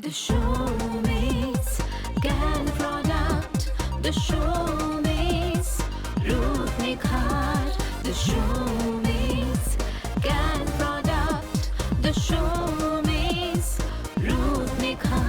The showmates can product. The showmates Ruth Nikhar. The showmates can product. The showmates Ruth Nikhar.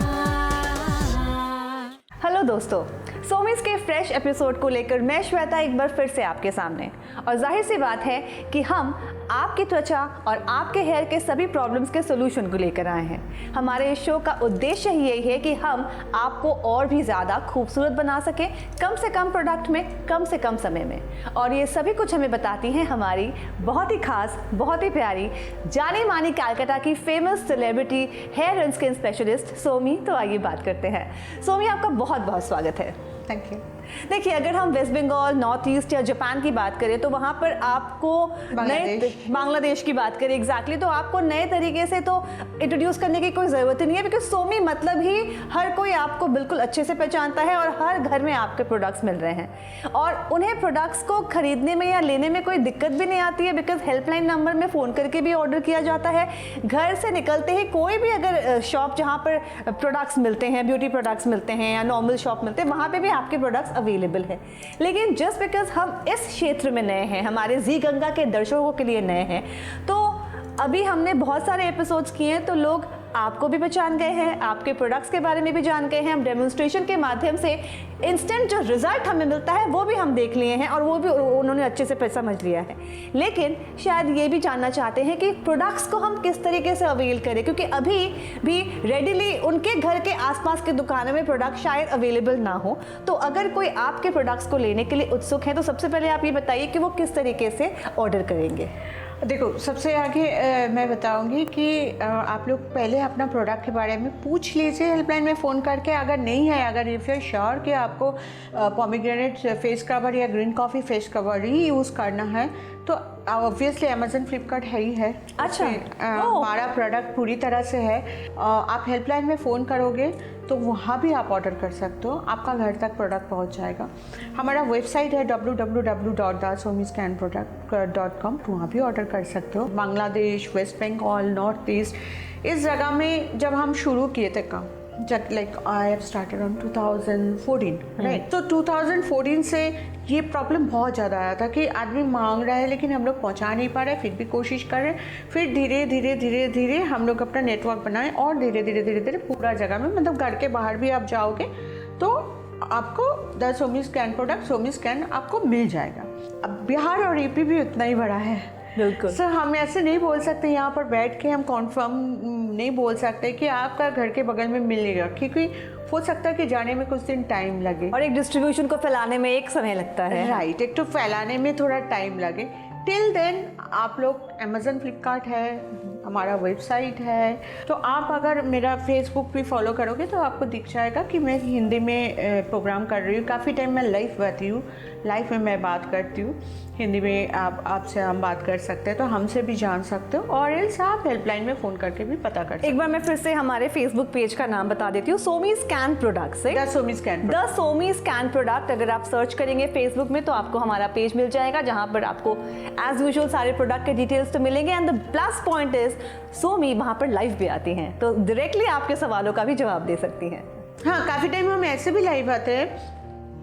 Hello दोस्तों, सोमिस के fresh episode को लेकर मैं श्वेता एक बार फिर से आपके सामने। और जाहिर सी बात है कि हम आपकी त्वचा और आपके हेयर के सभी प्रॉब्लम्स के सोल्यूशन को लेकर आए हैं। हमारे इस शो का उद्देश्य ही यही है कि हम आपको और भी ज़्यादा खूबसूरत बना सकें, कम से कम प्रोडक्ट में, कम से कम समय में। और ये सभी कुछ हमें बताती हैं हमारी बहुत ही खास, बहुत ही प्यारी, जानी मानी कलकत्ता की famous celebrity hair and skin specialist Somi. तो आइए बात करते हैं। सोमी, आपका बहुत बहुत स्वागत है। Thank you. देखिए, अगर हम वेस्ट बंगाल, नॉर्थ ईस्ट या जापान की बात करें तो वहाँ पर आपको बांग्लादेश की बात करें एग्जैक्टली, तो आपको नए तरीके से तो इंट्रोड्यूस करने की कोई ज़रूरत ही नहीं है, बिकॉज सोमी मतलब ही हर कोई आपको बिल्कुल अच्छे से पहचानता है और हर घर में आपके प्रोडक्ट्स मिल रहे हैं और उन्हें प्रोडक्ट्स को खरीदने में या लेने में कोई दिक्कत भी नहीं आती है, बिकॉज हेल्पलाइन नंबर में फ़ोन करके भी ऑर्डर किया जाता है। घर से निकलते ही कोई भी अगर शॉप जहाँ पर प्रोडक्ट्स मिलते हैं, ब्यूटी प्रोडक्ट्स मिलते हैं या नॉर्मल शॉप मिलते हैं, वहाँ पर भी आपके प्रोडक्ट्स अवेलेबल है। लेकिन जस्ट बिकॉज हम इस क्षेत्र में नए हैं, हमारे जी गंगा के दर्शकों के लिए नए हैं, तो अभी हमने बहुत सारे एपिसोड्स किए हैं तो लोग आपको भी पहचान गए हैं, आपके प्रोडक्ट्स के बारे में भी जान गए हैं। हम डेमोन्स्ट्रेशन के माध्यम से इंस्टेंट जो रिजल्ट हमें मिलता है वो भी हम देख लिए हैं और वो भी उन्होंने अच्छे से समझ लिया है। लेकिन शायद ये भी जानना चाहते हैं कि प्रोडक्ट्स को हम किस तरीके से अवेल करें, क्योंकि अभी भी रेडिली उनके घर के आसपास के दुकानों में प्रोडक्ट शायद अवेलेबल ना हो। तो अगर कोई आपके प्रोडक्ट्स को लेने के लिए उत्सुक है तो सबसे पहले आप ये बताइए कि वो किस तरीके से ऑर्डर करेंगे। देखो, सबसे आगे मैं बताऊंगी कि आप लोग पहले अपना प्रोडक्ट के बारे में पूछ लीजिए हेल्पलाइन में फ़ोन करके। अगर नहीं है, अगर इफ़ यू श्योर कि आपको पोमीग्रेनेट फेस कवर या ग्रीन कॉफ़ी फेस कवर ही यूज़ करना है तो ऑब्वियसली अमेजन फ्लिपकार्ट है ही है। अच्छा, हमारा प्रोडक्ट पूरी तरह से है। आप हेल्पलाइन में फ़ोन करोगे तो वहाँ भी आप ऑर्डर कर सकते हो, आपका घर तक प्रोडक्ट पहुँच जाएगा। हमारा वेबसाइट है www.somiscanproduct.com, वहाँ भी ऑर्डर कर सकते हो। बांग्लादेश, वेस्ट बंगाल, नॉर्थ ईस्ट, इस जगह में जब हम शुरू किए थे काम, जब like I have started on 2014, right. तो 2014 से ये प्रॉब्लम बहुत ज़्यादा आया था कि आदमी मांग रहा है लेकिन हम लोग पहुंचा नहीं पा रहे, फिर भी कोशिश कर रहे हैं। फिर धीरे धीरे हम लोग अपना नेटवर्क बनाए और धीरे धीरे पूरा जगह में, मतलब घर के बाहर भी आप जाओगे तो आपको the Somi skin product, Somi skin आपको मिल जाएगा। अब बिहार और यूपी भी उतना ही बड़ा है, बिल्कुल सर। हम ऐसे नहीं बोल सकते यहाँ पर बैठ के, हम कॉन्फर्म नहीं बोल सकते कि आपका घर के बगल में मिलेगा, क्योंकि हो सकता है कि जाने में कुछ दिन टाइम लगे और एक डिस्ट्रीब्यूशन को फैलाने में एक समय लगता है। राइट, एक तो फैलाने में थोड़ा टाइम लगे। टिल देन आप लोग अमेजन फ्लिपकार्ट है, हमारा वेबसाइट है, तो आप अगर मेरा फेसबुक भी फॉलो करोगे तो आपको दिख जाएगा कि मैं हिंदी में प्रोग्राम कर रही हूँ। काफ़ी टाइम मैं लाइव रहती हूँ, लाइव में मैं बात करती हूँ हिंदी में। आपसे हम बात कर सकते हैं तो हमसे भी जान सकते हो, और एल्स आप हेल्पलाइन में फ़ोन करके भी पता कर सकते हो। एक बार मैं फिर से हमारे फेसबुक पेज का नाम बता देती हूँ, सोमी स्कैन प्रोडक्ट से। द सोमी स्कैन प्रोडक्ट अगर आप सर्च करेंगे फेसबुक में तो आपको हमारा पेज मिल जाएगा, जहाँ पर आपको एज यूजुअल सारे प्रोडक्ट के डिटेल्स तो मिलेंगे। And the plus point is Somi वहाँ पर लाइव भी आती हैं, तो डायरेक्टली आपके सवालों का भी जवाब दे सकती हैं। हाँ, काफ़ी टाइम हम ऐसे भी लाइव आते हैं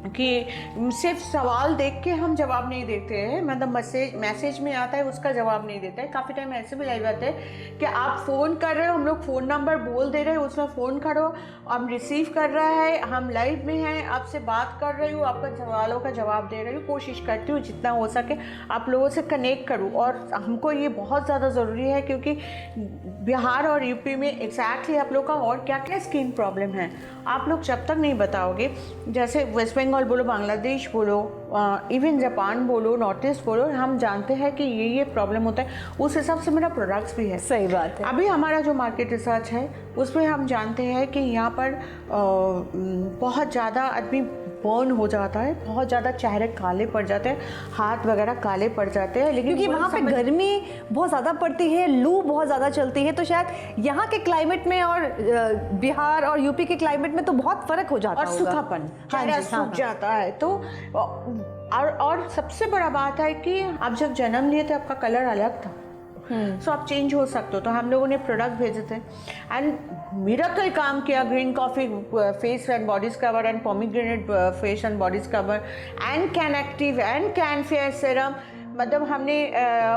कि सिर्फ सवाल देख के हम जवाब नहीं देते हैं, मतलब मैसेज में आता है उसका जवाब नहीं देते हैं। काफ़ी टाइम ऐसे भी लाइव आते हैं कि आप फ़ोन कर रहे हो, हम लोग फ़ोन नंबर बोल दे रहे हैं, उसमें फ़ोन करो, हम रिसीव कर रहा है, हम लाइव में हैं, आपसे बात कर रही हूँ, आपका सवालों का जवाब दे रही हूँ। कोशिश करती हूँ जितना हो सके आप लोगों से कनेक्ट करूँ, और हमको ये बहुत ज़्यादा ज़रूरी है क्योंकि बिहार और यूपी में एग्जैक्टली आप लोग का और क्या क्या स्किन प्रॉब्लम है आप लोग जब तक नहीं बताओगे, जैसे वेस्ट बंगाल बोलो, बांग्लादेश बोलो, इवन जापान बोलो, नॉर्थ ईस्ट बोलो, हम जानते हैं कि ये प्रॉब्लम होता है, उस हिसाब से मेरा प्रोडक्ट्स भी है। सही बात है। अभी हमारा जो मार्केट रिसर्च है उसमें हम जानते हैं कि यहाँ पर बहुत ज़्यादा आदमी बर्न हो जाता है, बहुत ज़्यादा चेहरे काले पड़ जाते हैं, हाथ वगैरह काले पड़ जाते हैं, लेकिन क्योंकि वहाँ पे गर्मी बहुत ज़्यादा पड़ती है, लू बहुत ज़्यादा चलती है, तो शायद यहाँ के क्लाइमेट में और बिहार और यूपी के क्लाइमेट में तो बहुत फ़र्क हो जाता है, और सूखापन चेहरा सूख जाता है। तो और सबसे बड़ा बात है कि आप जब जन्म लिए थे आपका कलर अलग था, सो आप चेंज हो सकते हो। तो हम लोगों ने प्रोडक्ट भेजे थे एंड मिरेकल काम किया। Green coffee face and body scrubber and pomegranate face and body scrubber and can active and can fair serum. मतलब हमने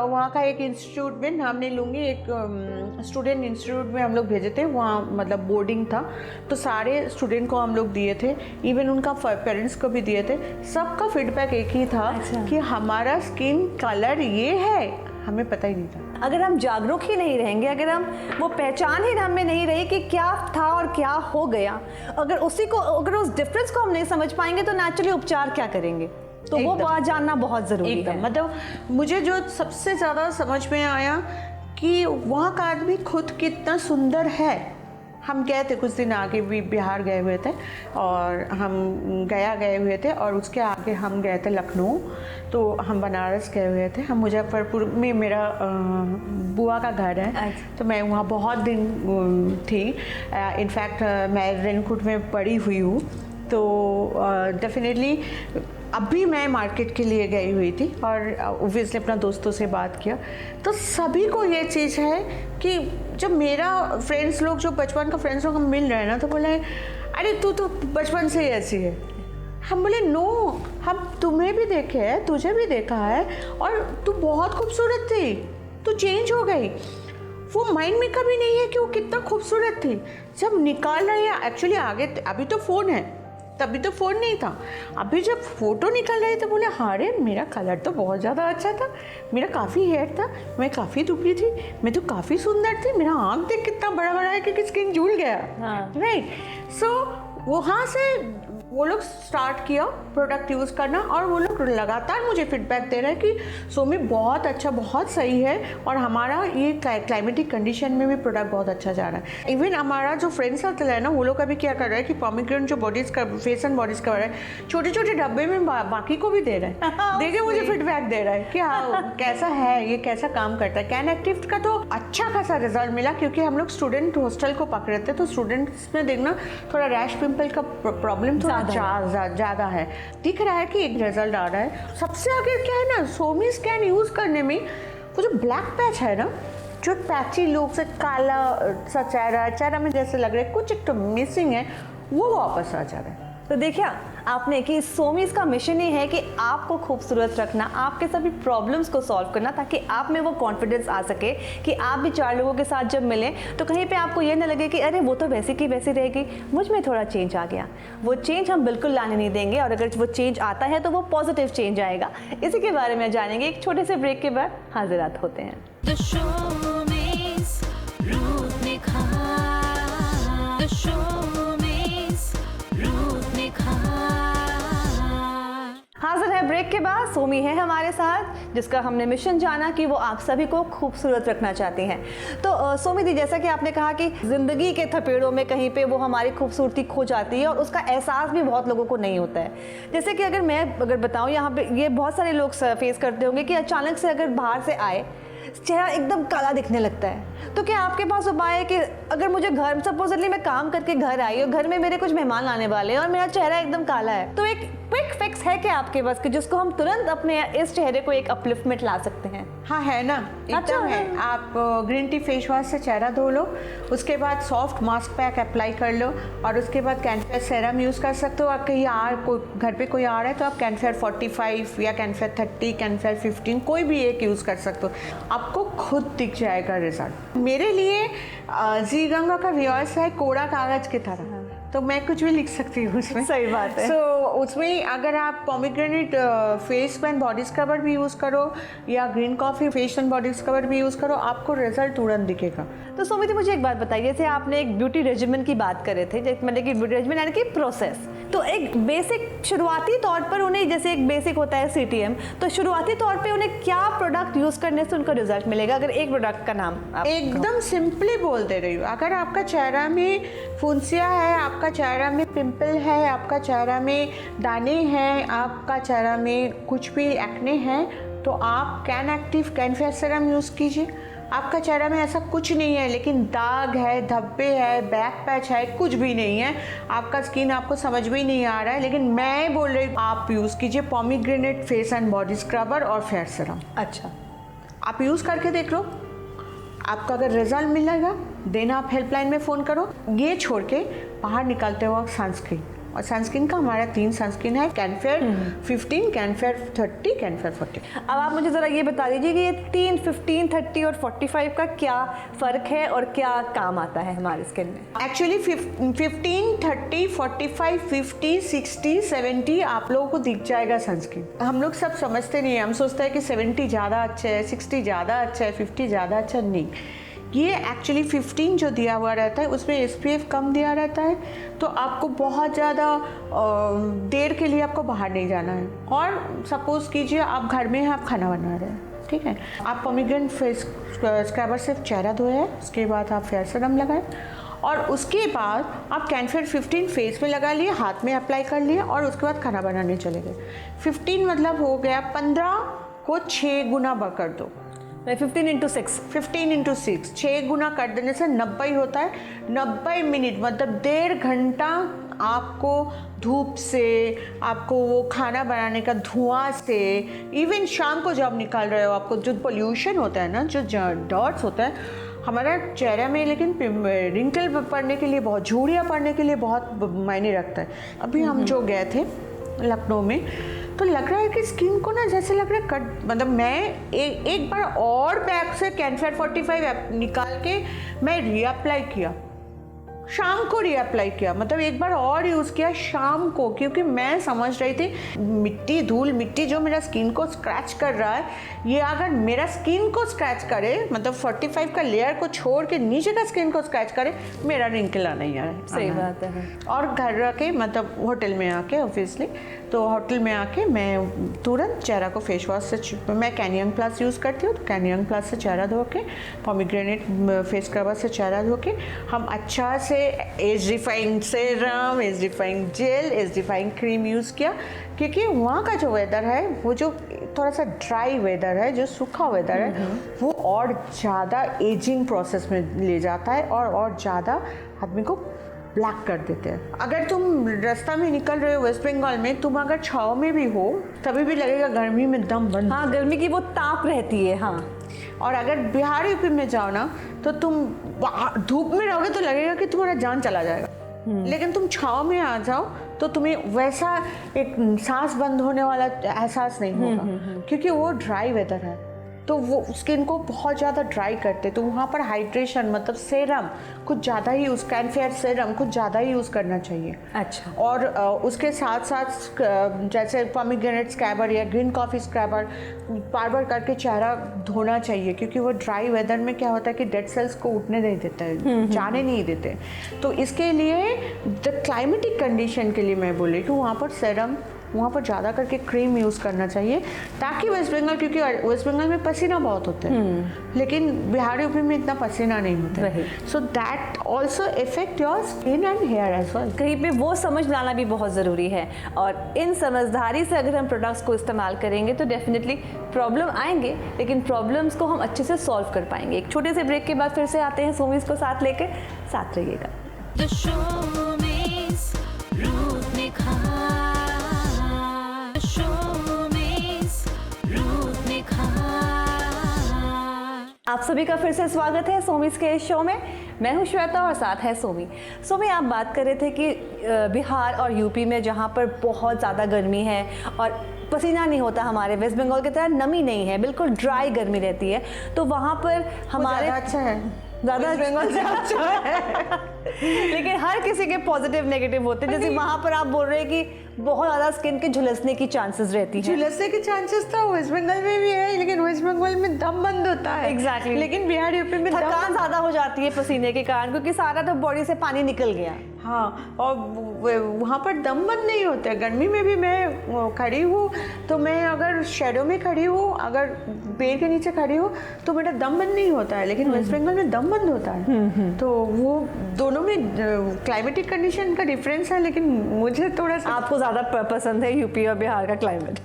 वहाँ का एक इंस्टीट्यूट में, हमने लूँगी एक स्टूडेंट इंस्टीट्यूट में हम लोग भेजे थे, वहाँ मतलब बोर्डिंग था, तो सारे स्टूडेंट को हम लोग दिए थे, इवन उनका पेरेंट्स को भी दिए थे। सबका फीडबैक एक ही था कि हमारा स्किन कलर ये है, हमें पता ही नहीं था। अगर हम जागरूक ही नहीं रहेंगे, अगर हम वो पहचान ही हमें नहीं रही कि क्या था और क्या हो गया, अगर उस डिफरेंस को हम नहीं समझ पाएंगे तो नेचुरली उपचार क्या करेंगे, तो वो बात जानना बहुत ज़रूरी है। मतलब मुझे जो सबसे ज़्यादा समझ में आया कि वहाँ का आदमी खुद कितना सुंदर है। हम गए थे कुछ दिन आगे भी, बिहार गए हुए थे और हम गया गए हुए थे, और उसके आगे हम गए थे लखनऊ, तो हम बनारस गए हुए थे। हम मुजफ्फरपुर में मेरा बुआ का घर है, तो मैं वहाँ बहुत दिन थी। इनफैक्ट मैं रेनकोट में पड़ी हुई हूँ, तो डेफिनेटली अभी मैं मार्केट के लिए गई हुई थी और ओब्वियसली अपना दोस्तों से बात किया, तो सभी को ये चीज़ है कि जब मेरा फ्रेंड्स लोग, जो बचपन का फ्रेंड्स लोग हम मिल रहे हैं ना, तो बोले अरे तू तो बचपन से ही ऐसी है। हम बोले नो, हम तुम्हें भी देखे है, तुझे भी देखा है, और तू बहुत खूबसूरत थी, तू चेंज हो गई। वो माइंड में कभी नहीं है कि वो कितना खूबसूरत थी। जब निकाल रही है एक्चुअली आगे, अभी तो फ़ोन है, तभी तो फ़ोन नहीं था, अभी जब फ़ोटो निकल रहे थे बोले हाँ रे मेरा कलर तो बहुत ज़्यादा अच्छा था, मेरा काफ़ी हेयर था, मैं काफ़ी दुबली थी, मैं तो काफ़ी सुंदर थी, मेरा आँख देख कितना बड़ा बड़ा है कि स्किन झूल गया। राइट। सो वहाँ से वो लोग स्टार्ट किया प्रोडक्ट यूज़ करना, और वो लोग लगातार मुझे फीडबैक दे रहे हैं कि सोमी बहुत अच्छा, बहुत सही है, और हमारा ये क्लाइमेटिक कंडीशन में भी प्रोडक्ट बहुत अच्छा जा रहा है। इवन हमारा जो फ्रेंड सर्कल है ना, वो लोग अभी क्या कर रहे हैं कि पोमीग्रेनेट जो बॉडीज का फेस एंड बॉडीज का है, छोटे छोटे डब्बे में बाकी को भी दे रहे हैं। देखिए मुझे फीडबैक दे रहा है कि हाँ कैसा है, ये कैसा काम करता है। कैन एक्टिव का तो अच्छा खासा रिजल्ट मिला, क्योंकि हम लोग स्टूडेंट हॉस्टल को पकड़े थे, तो स्टूडेंट्स में देखना थोड़ा रैश पिंपल का प्रॉब्लम थोड़ा ज़्यादा है। दिख रहा है कि एक रिजल्ट आ रहा है। सबसे आगे क्या है ना, सोमी स्कैन यूज़ करने में वो जो ब्लैक पैच है ना, जो पैची लुक से काला सा चेहरा में जैसे लग रहा है कुछ एक तो मिसिंग है, वो वापस आ जा रहा है। तो देखिए आपने कि सोमीज का मिशन ही है कि आपको खूबसूरत रखना, आपके सभी प्रॉब्लम्स को सॉल्व करना, ताकि आप में वो कॉन्फिडेंस आ सके कि आप भी 4 लोगों के साथ जब मिलें तो कहीं पे आपको ये ना लगे कि अरे वो तो वैसी की वैसी रहेगी, मुझ में थोड़ा चेंज आ गया। वो चेंज हम बिल्कुल लाने नहीं देंगे, और अगर वो चेंज आता है तो वो पॉजिटिव चेंज आएगा। इसी के बारे में जानेंगे एक छोटे से ब्रेक के बाद। हाजिरात होते हैं। The showbiz, रूप निखार। The showbiz, रूप निखार। हाजिर है ब्रेक के बाद। सोमी है हमारे साथ, जिसका हमने मिशन जाना कि वो आप सभी को खूबसूरत रखना चाहती हैं। तो सोमी दी, जैसा कि आपने कहा कि ज़िंदगी के थपेड़ों में कहीं पे वो हमारी खूबसूरती खो जाती है, और उसका एहसास भी बहुत लोगों को नहीं होता है। जैसे कि अगर बताऊँ, यहाँ पे ये बहुत सारे लोग फेस करते होंगे कि अचानक से अगर बाहर से आए, चेहरा एकदम काला दिखने लगता है। तो क्या आपके पास उपाय है कि अगर मुझे घर, सपोजली मैं काम करके घर आई और घर में मेरे कुछ मेहमान आने वाले हैं और मेरा चेहरा एकदम काला है, तो एक क्विक फिक्स है क्या आपके पास कि जिसको हम तुरंत अपने इस चेहरे को एक अपलिफ्टमेंट ला सकते हैं? हाँ है ना, एकदम है। आप ग्रीन टी फेस वॉश से चेहरा धो लो, उसके बाद सॉफ्ट मास्क पैक अप्लाई कर लो, और उसके बाद कैनफेयर सेरम यूज़ कर सकते हो। आप कहीं घर पे कोई आ रहा है तो आप कैनफेयर 45 या कैनफेयर 30, कैनफेयर 15 कोई भी एक यूज़ कर सकते हो, आपको खुद दिख जाएगा रिजल्ट। मेरे लिए जी गंगा का व्यूअर्स है कोड़ा कागज की तरह, तो मैं कुछ भी लिख सकती हूँ उसमें। सही बात है। सो उसमें अगर आप pomegranate face and body scrubber भी यूज़ करो, या green coffee face and body scrubber भी यूज़ करो, आपको रिजल्ट तुरंत दिखेगा। तो सोमी मुझे एक बात बताइए, जैसे आपने एक ब्यूटी रेजिमेंट की बात करे थे, मतलब कि ब्यूटी रेजिमेंट यानी कि प्रोसेस, तो एक बेसिक शुरुआती तौर पर उन्हें, जैसे एक बेसिक होता है CTM, तो शुरुआती तौर पे उन्हें क्या प्रोडक्ट यूज़ करने से उनका रिजल्ट मिलेगा? अगर एक प्रोडक्ट का नाम आप एकदम सिंपली बोल दे रही हूँ। अगर आपका चेहरा में फुंसिया है, आपका चेहरा में पिंपल है, आपका चेहरा में दाने हैं, आपका चेहरा में कुछ भी एक्ने है, तो आप कैन एक्टिव कैनफेयर सेरम यूज़ कीजिए। आपका चेहरा में ऐसा कुछ नहीं है, लेकिन दाग है, धब्बे है, बैक पैच है, कुछ भी नहीं है, आपका स्किन आपको समझ में ही नहीं आ रहा है, लेकिन मैं बोल रही हूँ आप यूज़ कीजिए pomegranate face and body scrubber और फेयर सेरम। अच्छा, आप यूज़ करके देख लो, आपका अगर रिजल्ट मिलेगा देन आप हेल्पलाइन में फ़ोन करो। ये छोड़ के बाहर निकलते वक्त सनस्क्रीन, और सनस्क्रीन का हमारा 3 सनस्क्रीन है, कैनफेयर 15, कैनफेयर 30, कैनफेयर 40। अब आप मुझे ज़रा ये बता दीजिए कि ये 3, 15, 30 और 45 का क्या फ़र्क है और क्या काम आता है हमारे स्किन में? एक्चुअली 15, 30, 45, 50, 60, 70 आप लोगों को दिख जाएगा सनस्क्रीन। हम लोग सब समझते नहीं है, हम सोचते हैं कि 70 ज़्यादा अच्छा है, 60 ज़्यादा अच्छा है, 50 ज़्यादा अच्छा नहीं। ये एक्चुअली 15 जो दिया हुआ रहता है उसमें SPF कम दिया रहता है, तो आपको बहुत ज़्यादा देर के लिए आपको बाहर नहीं जाना है। और सपोज़ कीजिए आप घर में हैं, आप खाना बना रहे हैं, ठीक है, आप पोमीग्रेनेट फेस स्क्रबर से चेहरा धोया है, उसके बाद आप फेयर सीरम लगाएं और उसके बाद आप कैनफेयर 15 फेस में लगा लिए, हाथ में अप्लाई कर लिए और उसके बाद खाना बनाने चले गए। 15 मतलब हो गया 15 को 6 गुना कर दो, 15 into 6, 15 into 6, 6 गुना कर देने से 90 होता है। 90 मिनट मतलब 1.5 घंटा आपको धूप से, आपको वो खाना बनाने का धुआं से, इवन शाम को जब निकाल रहे हो आपको जो पोल्यूशन होता है ना, जो डॉट्स होता है हमारा चेहरे में, लेकिन रिंकल पड़ने के लिए बहुत, झुर्रियाँ पड़ने के लिए बहुत मायने रखता है। अभी हम जो गए थे लखनऊ में तो लग रहा है कि स्किन को ना जैसे लग रहा है कट, मतलब मैं एक बार और बैग से कैनफेयर 45 निकाल के मैं रीअप्लाई किया, शाम को रीअप्लाई किया, मतलब एक बार और यूज़ किया शाम को, क्योंकि मैं समझ रही थी मिट्टी, धूल मिट्टी जो मेरा स्किन को स्क्रैच कर रहा है, ये अगर मेरा स्किन को स्क्रैच करे, मतलब 45 का लेयर को छोड़ के नीचे का स्किन को स्क्रैच करे, मेरा रिंकल आना ही है। सही बात है। और घर आके, मतलब होटल में आके ऑब्वियसली, तो होटल में आके मैं तुरंत चेहरा को फेस वॉश से, मैं कैनियन प्लस यूज़ करती हूँ, तो कैनियन प्लस से चेहरा धो के, पोमीग्रेनेट फेस स्क्रबर से चेहरा धो के हम अच्छा से age defying serum, age defying gel, age defying cream use किया, क्योंकि वहाँ का जो वेदर है वो जो थोड़ा सा ड्राई वेदर है, जो सूखा वेदर है, वो और ज़्यादा एजिंग प्रोसेस में ले जाता है और ज़्यादा आदमी को ब्लैक कर देते हैं। अगर तुम रास्ता में निकल रहे हो वेस्ट बंगाल में, तुम अगर छाँव में भी हो तभी भी लगेगा गर्मी में दम बंद। हाँ, गर्मी की वो ताप रहती है। हाँ, और अगर बिहार यूपी में जाओ ना तो तुम धूप में रहोगे तो लगेगा कि तुम्हारा जान चला जाएगा, लेकिन तुम छाँव में आ जाओ तो तुम्हें वैसा एक सांस बंद होने वाला एहसास नहीं होगा, क्योंकि वो ड्राई वेदर है, तो वो स्किन को बहुत ज़्यादा ड्राई करते, तो वहाँ पर हाइड्रेशन मतलब सेरम कुछ ज़्यादा ही यूज़, कैनफेयर सेरम कुछ ज़्यादा ही यूज़ करना चाहिए। अच्छा। और उसके साथ साथ जैसे पोमीग्रेनेट स्क्रबर या ग्रीन कॉफ़ी स्क्रबर बार बार करके चेहरा धोना चाहिए, क्योंकि वो ड्राई वेदर में क्या होता है कि डेड सेल्स को उठने नहीं देता है, जाने नहीं देते। तो इसके लिए द क्लाइमेटिक कंडीशन के लिए मैं बोली कि वहाँ पर सेरम, वहाँ पर ज़्यादा करके क्रीम यूज़ करना चाहिए, ताकि वेस्ट बंगाल, क्योंकि वेस्ट बंगाल में पसीना बहुत होता है, लेकिन बिहार यूपी में इतना पसीना नहीं होता है, so that also effect your skin and hair as well. कहीं पे वो समझ लाना भी बहुत ज़रूरी है, और इन समझदारी से अगर हम प्रोडक्ट्स को इस्तेमाल करेंगे तो डेफिनेटली प्रॉब्लम आएंगे, लेकिन प्रॉब्लम्स को हम अच्छे से सॉल्व कर पाएंगे। एक छोटे से ब्रेक के बाद फिर से आते हैं सोमीज को साथ लेकर, साथ रहिएगा। The showbiz, रूप निखार। The showbiz, रूप निखार। आप सभी का फिर से स्वागत है सोमीज के इस शो में। मैं हूं श्वेता और साथ है सोमी। सोमी, आप बात कर रहे थे कि बिहार और यूपी में जहां पर बहुत ज़्यादा गर्मी है और पसीना नहीं होता, हमारे वेस्ट बंगाल की तरह नमी नहीं है, बिल्कुल ड्राई गर्मी रहती है, तो वहाँ पर हमारे अच्छा है, ज़्यादा बंगाल से अच्छा है लेकिन हर किसी के पॉजिटिव नेगेटिव होते हैं। जैसे वहाँ पर आप बोल रहे हैं कि बहुत ज़्यादा स्किन के झुलसने की चांसेस रहती है। झुलसने के चांसेस तो वेस्ट बंगाल में भी है, लेकिन वेस्ट बंगाल में दम बंद होता है। Exactly. लेकिन बिहार यूपी में थकान ज़्यादा हो जाती है पसीने के कारण, क्योंकि सारा तो बॉडी से पानी निकल गया। हाँ, और वहाँ पर दम बंद नहीं होता है। गर्मी में भी मैं खड़ी हूँ तो मैं अगर शेडो में खड़ी हूँ, अगर पेड़ के नीचे खड़ी हूँ तो मेरा दम बंद नहीं होता है, लेकिन वेस्ट बंगाल में दम बंद होता है। तो वो दोनों में क्लाइमेटिक कंडीशन का डिफरेंस है, लेकिन मुझे थोड़ा सा, आपको ज़्यादा पसंद है यूपी और बिहार का क्लाइमेट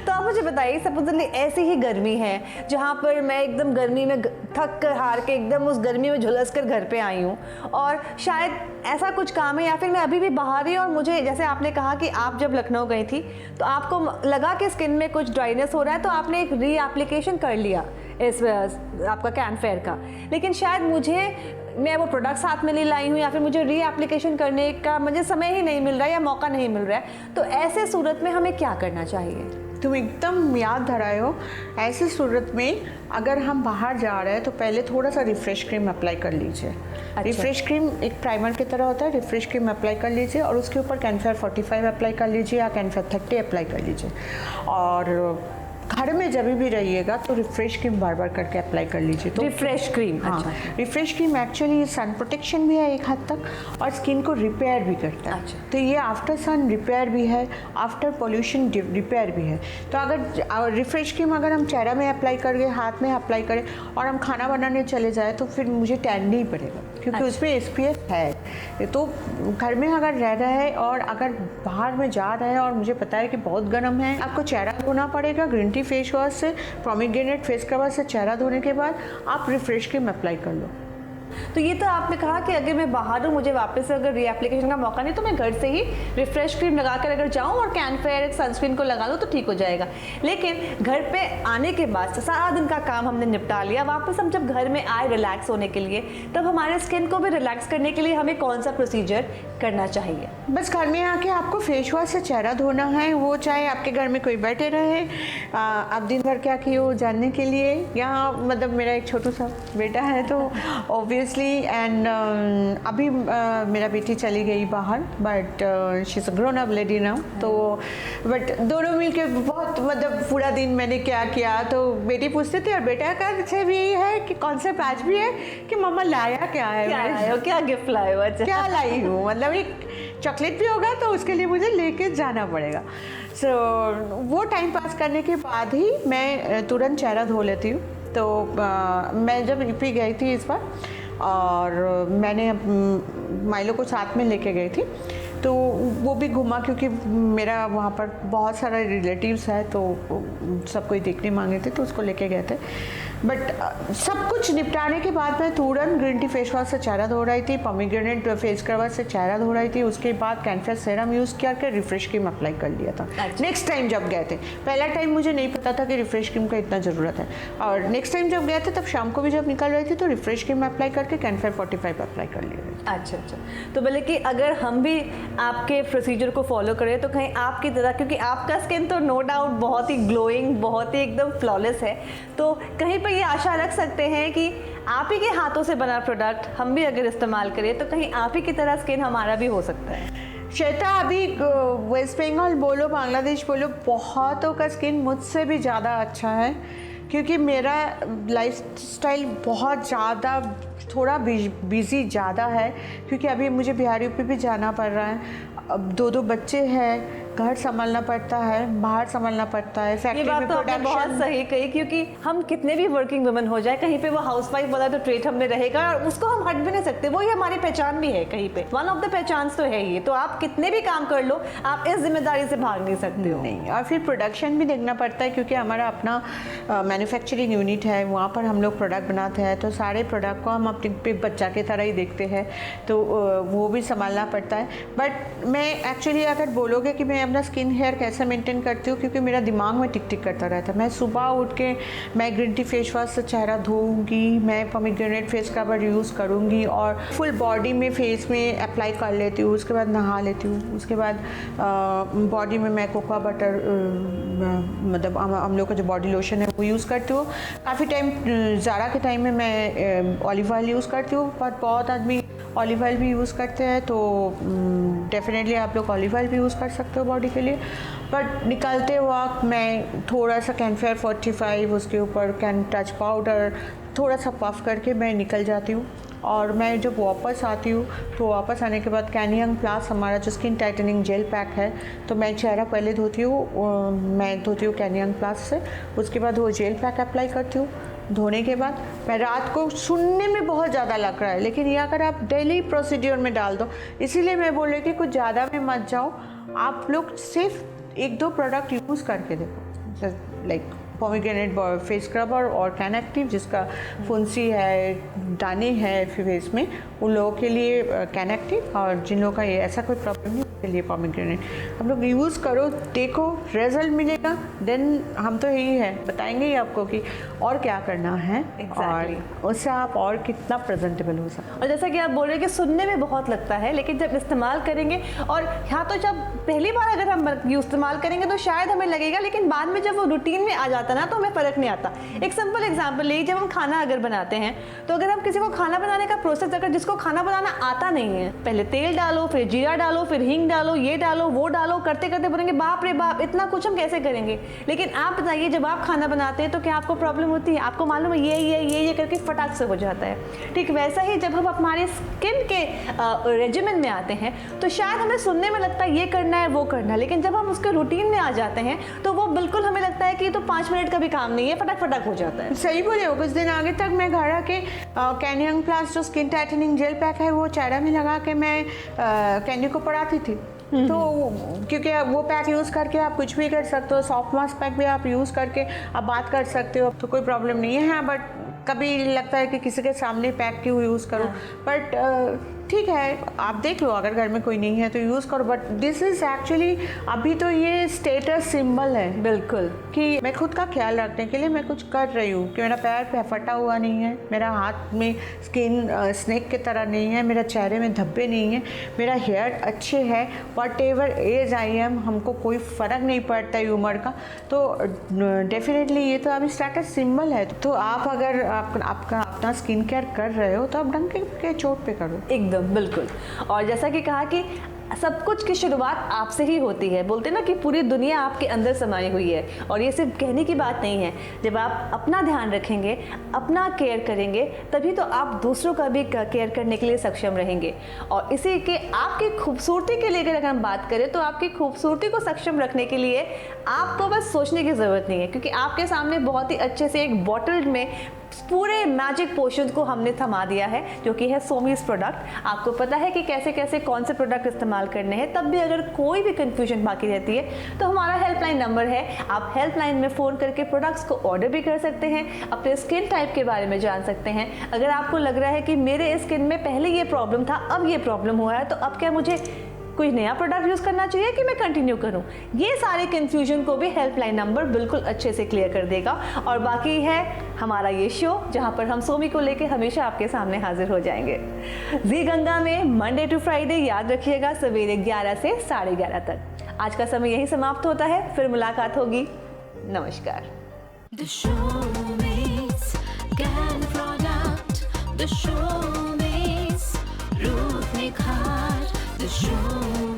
तो आप मुझे बताइए, सपोजली ऐसी ही गर्मी है जहाँ पर मैं एकदम गर्मी में थक कर हार के एकदम उस गर्मी में झुलस कर घर पे आई हूँ, और शायद ऐसा कुछ काम है या फिर मैं अभी भी बाहर ही, और मुझे जैसे आपने कहा कि आप जब लखनऊ गई थी तो आपको लगा कि स्किन में कुछ ड्राइनेस हो रहा है, तो आपने एक री एप्लीकेशन कर लिया इस आपका कैन फेयर का, लेकिन शायद मैं वो प्रोडक्ट साथ में ले लाई हूँ या फिर मुझे रीएप्लीकेशन करने का मुझे समय ही नहीं मिल रहा है या मौका नहीं मिल रहा है, तो ऐसे सूरत में हमें क्या करना चाहिए? तुम एकदम याद धराए हो। ऐसी सूरत में अगर हम बाहर जा रहे हैं तो पहले थोड़ा सा रिफ्रेश क्रीम अप्लाई कर लीजिए। अच्छा। रिफ्रेश क्रीम एक प्राइमर की तरह होता है, रिफ्रेश क्रीम अप्लाई कर लीजिए और उसके ऊपर कैनफेयर 45 अप्लाई कर लीजिए या कैनफेयर 30 अप्लाई कर लीजिए। और घर में जब भी रहिएगा तो रिफ्रेश क्रीम बार बार करके अप्लाई कर लीजिए। तो रिफ्रेश क्रीम, हाँ, अच्छा। Refresh cream actually sun protection भी है एक हद तक और स्किन को रिपेयर भी करता है। अच्छा। तो ये आफ्टर सन रिपेयर भी है, आफ्टर पोल्यूशन रिपेयर भी है। तो अगर रिफ्रेश क्रीम अगर हम चेहरा में अप्लाई करके हाथ में अप्लाई करें और हम खाना बनाने चले जाए तो फिर मुझे टैन नहीं पड़ेगा, क्योंकि उसमें SPF है। तो घर में अगर रह रहा है और अगर बाहर में जा रहा है और मुझे पता है कि बहुत गर्म है, आपको चेहरा धोना पड़ेगा। ग्रीन टी फेस वॉश से, पोमीग्रेनेट फेस स्क्रबर से चेहरा धोने के बाद आप रिफ्रेश क्रीम अप्लाई कर लो। तो ये तो आपने कहा कि अगर मैं बाहर हूँ, मुझे वापस से अगर रीएप्लीकेशन का मौका नहीं तो मैं घर से ही रिफ्रेश क्रीम लगा कर अगर जाऊँ और कैन फेयर सनस्क्रीन को लगा लूँ तो ठीक हो जाएगा। लेकिन घर पे आने के बाद से सारा दिन का काम हमने निपटा लिया, वापस हम जब घर में आए रिलैक्स होने के लिए, तब हमारे स्किन को भी रिलैक्स करने के लिए हमें कौन सा प्रोसीजर करना चाहिए? बस घर में आके आपको फेस वॉश से चेहरा धोना है, वो चाहे आपके घर में कोई बैठे रहे, आप दिन भर क्या किए हो जानने के लिए। यहाँ मतलब मेरा एक छोटू सा बेटा है तो ऑब्वियसली एंड अभी मेरा बेटी चली गई बाहर, but she is a grown up lady now. तो बट दोनों मिलके बहुत मतलब पूरा दिन मैंने क्या किया, तो बेटी पूछते थे और बेटा का से भी यही है कि कॉन्सेप्ट आज भी है कि मम्मा लाया क्या है, क्या गिफ्ट लाए हो? अच्छा, क्या लाई हूँ, मतलब एक चॉकलेट भी होगा तो उसके लिए मुझे लेके जाना पड़ेगा। सो वो टाइम पास करने के बाद ही मैं तुरंत चेहरा धो लेती हूँ। तो मैं जब यूपी गई थी इस बार और मैंने माइलो को साथ में लेके गई थी, तो वो भी घुमा क्योंकि मेरा वहाँ पर बहुत सारे रिलेटिव्स है तो सब कोई देखने मांगे थे तो उसको लेके गए थे। बट सब कुछ निपटाने के बाद मैं तुरंत ग्रीन टी फेस वॉश से चेहरा धो रही थी, पोमीग्रेनेट फेस स्क्रबर से चेहरा धो रही थी, उसके बाद कैनफेयर सेरम यूज़ करके रिफ्रेश क्रीम अप्लाई कर लिया था। नेक्स्ट टाइम जब गए थे, पहला टाइम मुझे नहीं पता था कि रिफ्रेश क्रीम का इतना ज़रूरत है, और नेक्स्ट टाइम जब गए थे तब शाम को भी जब निकल रही थी तो रिफ्रेश क्रीम अप्लाई करके कैनफेयर 45 अप्लाई कर लिया। अच्छा। तो बोले कि अगर हम भी आपके प्रोसीजर को फॉलो करें तो कहीं आपकी तरह, क्योंकि आपका स्किन तो नो डाउट बहुत ही ग्लोइंग, बहुत ही एकदम फ्लॉलेस है, तो कहीं पर ये आशा रख सकते हैं कि आप ही के हाथों से बना प्रोडक्ट हम भी अगर इस्तेमाल करें तो कहीं आप ही की तरह स्किन हमारा भी हो सकता है? श्वेता, अभी वेस्ट बंगाल बोलो, बांग्लादेश बोलो, बहुतों का स्किन मुझसे भी ज़्यादा अच्छा है, क्योंकि मेरा लाइफस्टाइल बहुत ज़्यादा थोड़ा बिजी ज़्यादा है, क्योंकि अभी मुझे बिहार यूपी भी जाना पड़ रहा है। अब 2 बच्चे हैं, घर संभालना पड़ता है, बाहर संभालना पड़ता है, फैक्ट्री में तो आपने बहुत सही कही, क्योंकि हम कितने भी वर्किंग वुमेन हो जाए, कहीं पे वो हाउसवाइफ वाला तो ट्रेट हमें रहेगा और उसको हम हट भी नहीं सकते, वो ही हमारी पहचान भी है, कहीं पे वन ऑफ द पहचान तो है ही। तो आप कितने भी काम कर लो, आप इस जिम्मेदारी से भाग नहीं सकते हो। नहीं, और फिर प्रोडक्शन भी देखना पड़ता है, क्योंकि हमारा अपना मैन्युफैक्चरिंग यूनिट है, वहाँ पर हम लोग प्रोडक्ट बनाते हैं, तो सारे प्रोडक्ट को हम अपने बच्चा की तरह ही देखते हैं, तो वो भी संभालना पड़ता है। बट मैं एक्चुअली अगर बोलोगे कि मैं अपना स्किन हेयर कैसे मेंटेन करती हूँ, क्योंकि मेरा दिमाग में टिक टिक करता रहता है। मैं सुबह उठ के मैं ग्रीन टी फेस वॉश से चेहरा धोऊंगी, मैं पोमीग्रेनेट फेस स्क्रबर यूज़ करूँगी और फुल बॉडी में फेस में अप्लाई कर लेती हूँ, उसके बाद नहा लेती हूँ, उसके बाद बॉडी में मैं कोकोआ बटर मतलब हम लोग का जो बॉडी लोशन है वो यूज़ करती हूँ। काफ़ी टाइम ज़ारा के टाइम में मैं ऑलिव ऑयल यूज़ करती हूँ, पर बहुत आदमी ऑलिव ऑयल भी यूज़ करते हैं, तो डेफिनेटली आप लोग ऑलिव ऑयल भी यूज़ कर सकते हो बॉडी के लिए। बट निकलते वक्त मैं थोड़ा सा कैनफेयर 45, उसके ऊपर कैन टच पाउडर थोड़ा सा पफ करके मैं निकल जाती हूँ। और मैं जब वापस आती हूँ तो वापस आने के बाद कैनियंग प्लस हमारा जो स्किन टाइटनिंग जेल पैक है, तो मैं चेहरा पहले धोती हूँ, मैं धोती हूँ कैनियंग प्लस से, उसके बाद वो जेल पैक अप्लाई करती हूँ। धोने के बाद मैं रात को, सुनने में बहुत ज़्यादा लग रहा है लेकिन ये अगर आप डेली प्रोसीड्योर में डाल दो, इसीलिए मैं बोल रही कि कुछ ज़्यादा में मत जाओ, आप लोग सिर्फ 1-2 प्रोडक्ट यूज़ करके देखो, लाइक पोमीग्रेनेट फेस स्क्रबर और कैन एक्टिव, जिसका फुंसी है, दाने हैं फेस में, उन लोगों के लिए कैन एक्टिव, और जिन लोगों का ये ऐसा कोई प्रॉब्लम नहीं के लिए पोमेग्रेनेट हम लोग यूज़ करो, देखो रिजल्ट मिलेगा, देन हम तो यही है बताएंगे ही आपको कि और क्या करना है। Exactly. और उससे आप और कितना प्रेजेंटेबल हो सकते। और जैसा कि आप बोल रहे हैं कि सुनने में बहुत लगता है, लेकिन जब इस्तेमाल करेंगे, और हाँ तो जब पहली बार अगर हम इस्तेमाल करेंगे तो शायद हमें लगेगा, लेकिन बाद में जब वो रूटीन में आ जाता ना तो हमें फ़र्क नहीं आता। एक सिंपल एग्जांपल ले, जब हम खाना अगर बनाते हैं तो अगर हम किसी को खाना बनाने का प्रोसेस, अगर जिसको खाना बनाना आता नहीं है, पहले तेल डालो, फिर जीरा डालो, फिर हींग डालो, ये डालो, वो डालो, करते करते बोलेंगे बाप रे बाप इतना कुछ हम कैसे करेंगे। लेकिन आप बताइए, जब आप खाना बनाते हैं तो क्या आपको प्रॉब्लम होती है? आपको मालूम है ये करके फटाक से हो जाता है। ठीक वैसा ही जब हम हमारे स्किन के रेजिमेंट में आते हैं तो शायद हमें सुनने में लगता है ये करना है वो करना है, लेकिन जब हम उसके रूटीन में आ जाते हैं तो वो बिल्कुल हमें लगता है कि ये तो 5 मिनट का भी काम नहीं है, फटाक फटाक हो जाता है। सही बोले हो। कुछ दिन आगे तक मैं घर आके कैनियंग प्लस जो स्किन टाइटनिंग जेल पैक है वो चेहरा में लगा के मैं कैंडी को पढ़ाती थी। तो क्योंकि वो पैक यूज़ करके आप कुछ भी कर सकते हो, सॉफ्ट मास्क पैक भी आप यूज़ करके आप बात कर सकते हो, तो कोई प्रॉब्लम नहीं है। हाँ बट कभी लगता है कि किसी के सामने पैक क्यों यूज़ करो, बट ठीक है आप देख लो, अगर घर में कोई नहीं है तो यूज़ करो। बट दिस इज़ एक्चुअली अभी तो ये स्टेटस सिंबल है बिल्कुल, कि मैं खुद का ख्याल रखने के लिए मैं कुछ कर रही हूँ, कि मेरा पैर फटा हुआ नहीं है, मेरा हाथ में स्किन स्नेक की तरह नहीं है, मेरा चेहरे में धब्बे नहीं है, मेरा हेयर अच्छे है, whatever age I am, हमको कोई फ़र्क नहीं पड़ता है उम्र का। तो डेफिनेटली ये तो अभी स्टेटस सिंबल है। तो आप अगर आपका अपना स्किन केयर कर रहे हो तो आप डंके के चोट पे करो। एकदम बिल्कुल। और जैसा कि कहा कि सब कुछ की शुरुआत आपसे ही होती है। बोलते ना कि पूरी दुनिया आपके अंदर समाई हुई है, और ये सिर्फ कहने की बात नहीं है। जब आप अपना ध्यान रखेंगे, अपना केयर करेंगे, तभी तो आप दूसरों का भी केयर करने के लिए सक्षम रहेंगे। और इसी के आपकी खूबसूरती के लिए अगर हम बात करें तो आपकी खूबसूरती को सक्षम रखने के लिए आपको बस सोचने की ज़रूरत नहीं है, क्योंकि आपके सामने बहुत ही अच्छे से एक बॉटल में पूरे मैजिक पोशन को हमने थमा दिया है, जो कि है सोमीज प्रोडक्ट। आपको पता है कि कैसे कैसे कौन से प्रोडक्ट इस्तेमाल करने हैं। तब भी अगर कोई भी कंफ्यूजन बाकी रहती है तो हमारा हेल्पलाइन नंबर है, आप हेल्पलाइन में फ़ोन करके प्रोडक्ट्स को ऑर्डर भी कर सकते हैं, अपने स्किन टाइप के बारे में जान सकते हैं। अगर आपको लग रहा है कि मेरे स्किन में पहले ये प्रॉब्लम था, अब ये प्रॉब्लम हुआ है, तो अब क्या मुझे कोई नया प्रोडक्ट यूज़ करना चाहिए कि मैं कंटिन्यू करूं, ये सारे कंफ्यूजन को भी हेल्पलाइन नंबर बिल्कुल अच्छे से क्लियर कर देगा। और बाकी है हमारा ये शो, जहां पर हम सोमी को लेके हमेशा आपके सामने हाजिर हो जाएंगे जी गंगा में मंडे टू फ्राइडे। याद रखिएगा सवेरे 11 से 11:30 तक। आज का समय यही समाप्त होता है, फिर मुलाकात होगी। नमस्कार। The Showmaze Gan product. The Showmaze Ruth Nikhar. The Showmaze